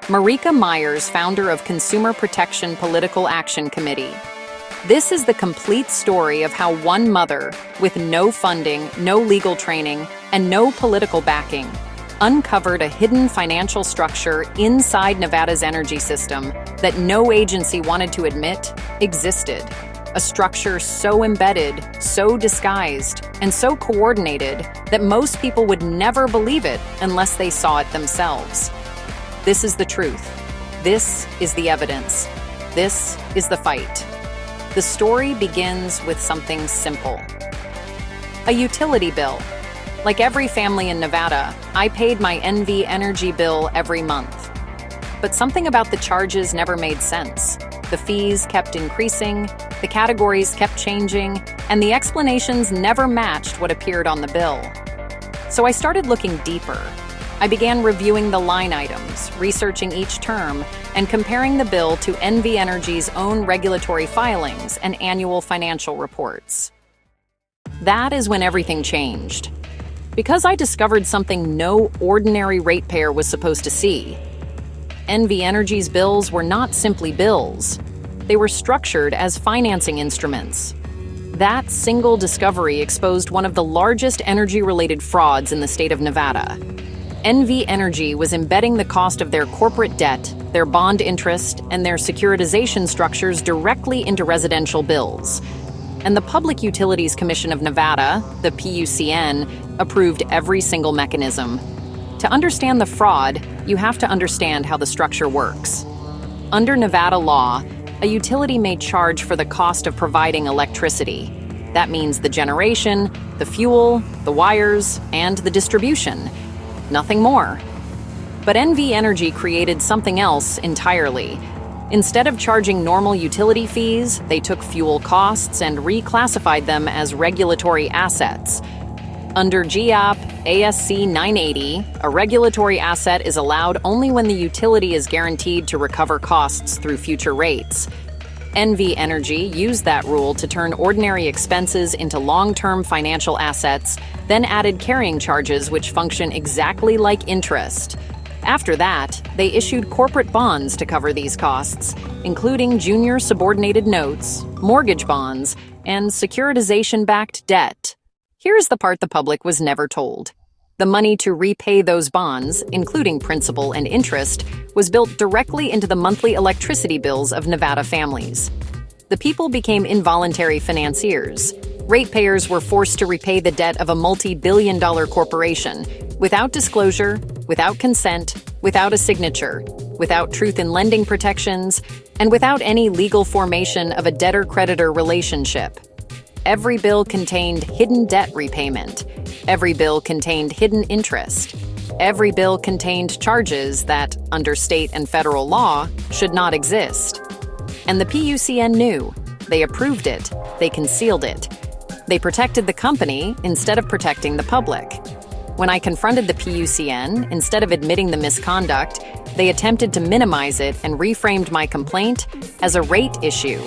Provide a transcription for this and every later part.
Marika Myers, founder of Consumer Protection Political Action Committee. This is the complete story of how one mother, with no funding, no legal training, and no political backing, uncovered a hidden financial structure inside Nevada's energy system that no agency wanted to admit existed. A structure so embedded, so disguised, and so coordinated that most people would never believe it unless they saw it themselves. This is the truth. This is the evidence. This is the fight. The story begins with something simple. A utility bill. Like every family in Nevada, I paid my NV Energy bill every month. But something about the charges never made sense. The fees kept increasing, the categories kept changing, and the explanations never matched what appeared on the bill. So I started looking deeper. I began reviewing the line items, researching each term, and comparing the bill to NV Energy's own regulatory filings and annual financial reports. That is when everything changed. Because I discovered something no ordinary ratepayer was supposed to see. NV Energy's bills were not simply bills. They were structured as financing instruments. That single discovery exposed one of the largest energy-related frauds in the state of Nevada. NV Energy was embedding the cost of their corporate debt, their bond interest, and their securitization structures directly into residential bills. And the Public Utilities Commission of Nevada, the PUCN, approved every single mechanism. To understand the fraud, you have to understand how the structure works. Under Nevada law, a utility may charge for the cost of providing electricity. That means the generation, the fuel, the wires, and the distribution. Nothing more. But NV Energy created something else entirely. Instead of charging normal utility fees, they took fuel costs and reclassified them as regulatory assets. Under GIAP ASC 980, a regulatory asset is allowed only when the utility is guaranteed to recover costs through future rates. NV Energy used that rule to turn ordinary expenses into long-term financial assets, then added carrying charges which function exactly like interest. After that, they issued corporate bonds to cover these costs, including junior subordinated notes, mortgage bonds, and securitization-backed debt. Here's the part the public was never told. The money to repay those bonds, including principal and interest, was built directly into the monthly electricity bills of Nevada families. The people became involuntary financiers. Ratepayers were forced to repay the debt of a multi-billion-dollar corporation, without disclosure, without consent, without a signature, without truth in lending protections, and without any legal formation of a debtor-creditor relationship. Every bill contained hidden debt repayment. Every bill contained hidden interest. Every bill contained charges that, under state and federal law, should not exist. And the PUCN knew. They approved it. They concealed it. They protected the company instead of protecting the public. When I confronted the PUCN, instead of admitting the misconduct, they attempted to minimize it and reframed my complaint as a rate issue.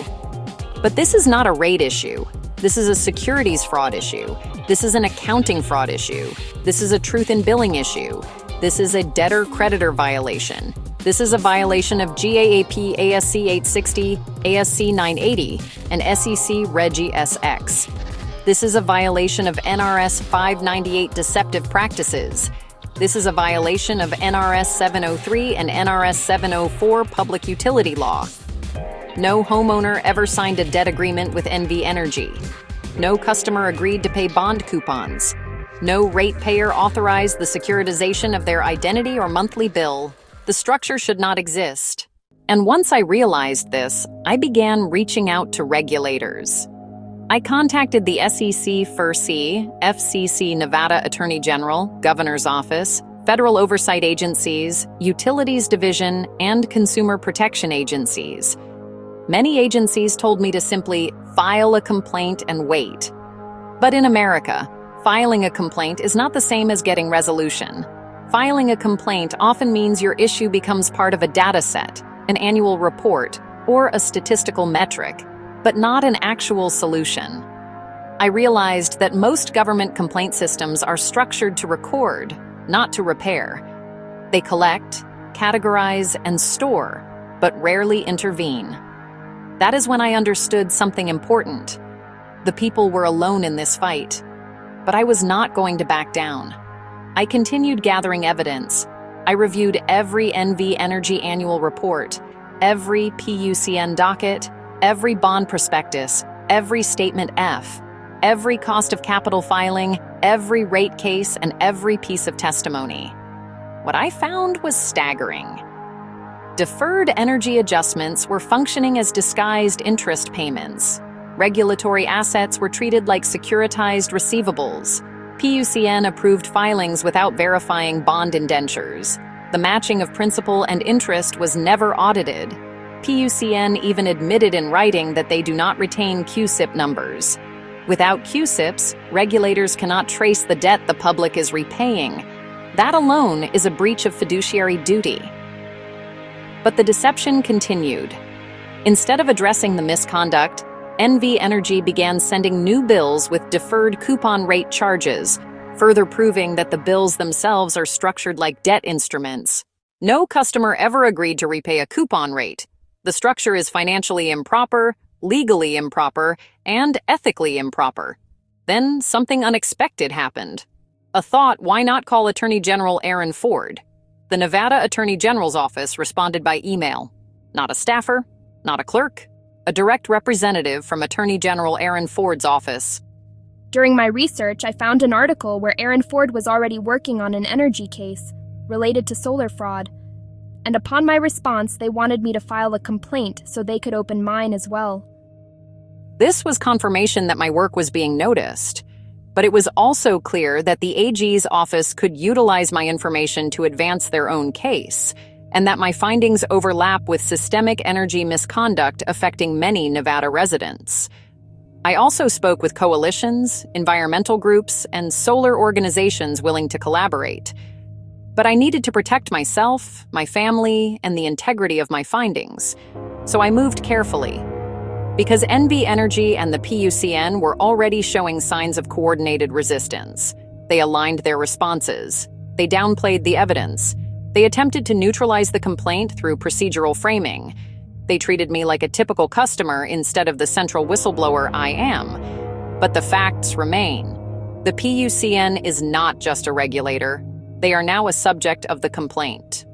But this is not a rate issue. This is a securities fraud issue. This is an accounting fraud issue. This is a truth in billing issue. This is a debtor-creditor violation. This is a violation of GAAP ASC 860, ASC 980, and SEC Regi SX. This is a violation of NRS 598 deceptive practices. This is a violation of NRS 703 and NRS 704 public utility law. No homeowner ever signed a debt agreement with NV Energy. No customer agreed to pay bond coupons. No ratepayer authorized the securitization of their identity or monthly bill. The structure should not exist. And once I realized this, I began reaching out to regulators. I contacted the SEC, FCC, Nevada Attorney General, Governor's Office, federal oversight agencies, Utilities Division, and consumer protection agencies. Many agencies told me to simply file a complaint and wait. But in America, filing a complaint is not the same as getting resolution. Filing a complaint often means your issue becomes part of a data set, an annual report, or a statistical metric, but not an actual solution. I realized that most government complaint systems are structured to record, not to repair. They collect, categorize, and store, but rarely intervene. That is when I understood something important. The people were alone in this fight, but I was not going to back down. I continued gathering evidence. I reviewed every NV Energy annual report, every PUCN docket, every bond prospectus, every Statement F, every cost of capital filing, every rate case, and every piece of testimony. What I found was staggering. Deferred energy adjustments were functioning as disguised interest payments. Regulatory assets were treated like securitized receivables. PUCN approved filings without verifying bond indentures. The matching of principal and interest was never audited. PUCN even admitted in writing that they do not retain QSIP numbers. Without QSIPs, regulators cannot trace the debt the public is repaying. That alone is a breach of fiduciary duty. But the deception continued. Instead of addressing the misconduct, NV Energy began sending new bills with deferred coupon rate charges, further proving that the bills themselves are structured like debt instruments. No customer ever agreed to repay a coupon rate. The structure is financially improper, legally improper, and ethically improper. Then something unexpected happened. A thought, why not call Attorney General Aaron Ford? The Nevada Attorney General's office responded by email. Not a staffer, not a clerk, a direct representative from Attorney General Aaron Ford's office. During my research, I found an article where Aaron Ford was already working on an energy case related to solar fraud. And upon my response, they wanted me to file a complaint so they could open mine as well. This was confirmation that my work was being noticed. But it was also clear that the AG's office could utilize my information to advance their own case, and that my findings overlap with systemic energy misconduct affecting many Nevada residents. I also spoke with coalitions, environmental groups, and solar organizations willing to collaborate. But I needed to protect myself, my family, and the integrity of my findings. So I moved carefully. Because NV Energy and the PUCN were already showing signs of coordinated resistance. They aligned their responses. They downplayed the evidence. They attempted to neutralize the complaint through procedural framing. They treated me like a typical customer instead of the central whistleblower I am. But the facts remain. The PUCN is not just a regulator. They are now a subject of the complaint.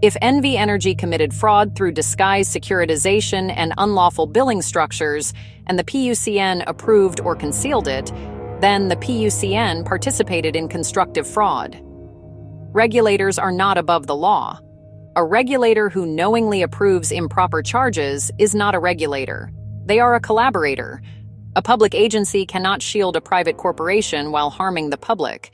If NV Energy committed fraud through disguised securitization and unlawful billing structures, and the PUCN approved or concealed it, then the PUCN participated in constructive fraud. Regulators are not above the law. A regulator who knowingly approves improper charges is not a regulator. They are a collaborator. A public agency cannot shield a private corporation while harming the public.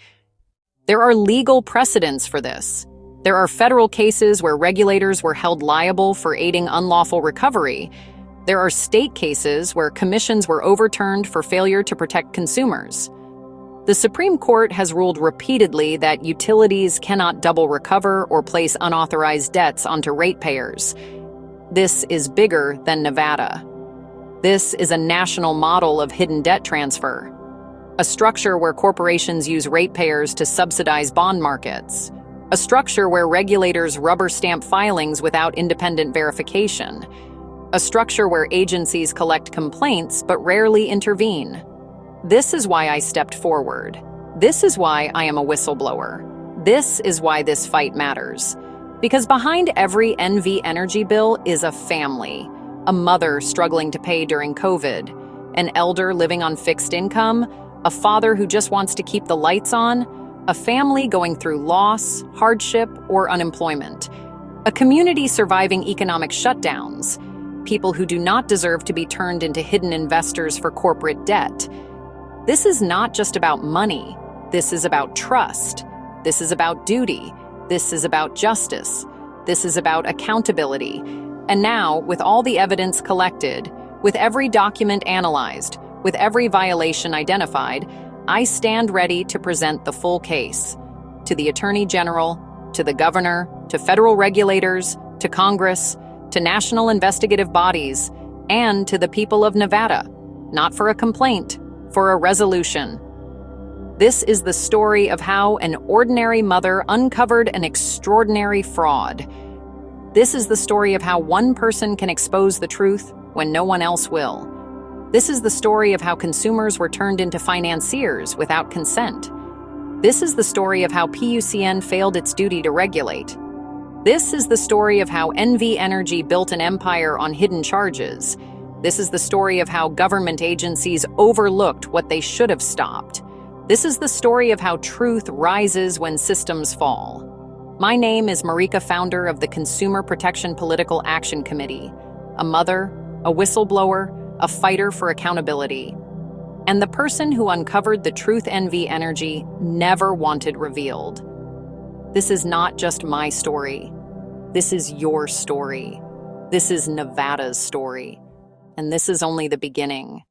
There are legal precedents for this. There are federal cases where regulators were held liable for aiding unlawful recovery. There are state cases where commissions were overturned for failure to protect consumers. The Supreme Court has ruled repeatedly that utilities cannot double recover or place unauthorized debts onto ratepayers. This is bigger than Nevada. This is a national model of hidden debt transfer, a structure where corporations use ratepayers to subsidize bond markets. A structure where regulators rubber stamp filings without independent verification. A structure where agencies collect complaints but rarely intervene. This is why I stepped forward. This is why I am a whistleblower. This is why this fight matters. Because behind every NV Energy bill is a family. A mother struggling to pay during COVID. An elder living on fixed income. A father who just wants to keep the lights on. A family going through loss, hardship, or unemployment. A community surviving economic shutdowns. People who do not deserve to be turned into hidden investors for corporate debt. This is not just about money. This is about trust. This is about duty. This is about justice. This is about accountability. And now, with all the evidence collected, with every document analyzed, with every violation identified, I stand ready to present the full case to the Attorney General, to the Governor, to federal regulators, to Congress, to national investigative bodies, and to the people of Nevada, not for a complaint, for a resolution. This is the story of how an ordinary mother uncovered an extraordinary fraud. This is the story of how one person can expose the truth when no one else will. This is the story of how consumers were turned into financiers without consent. This is the story of how PUCN failed its duty to regulate. This is the story of how NV Energy built an empire on hidden charges. This is the story of how government agencies overlooked what they should have stopped. This is the story of how truth rises when systems fall. My name is Marika, founder of the Consumer Protection Political Action Committee, a mother, a whistleblower, a fighter for accountability, and the person who uncovered the truth NV Energy never wanted revealed. This is not just my story. This is your story. This is Nevada's story. And this is only the beginning.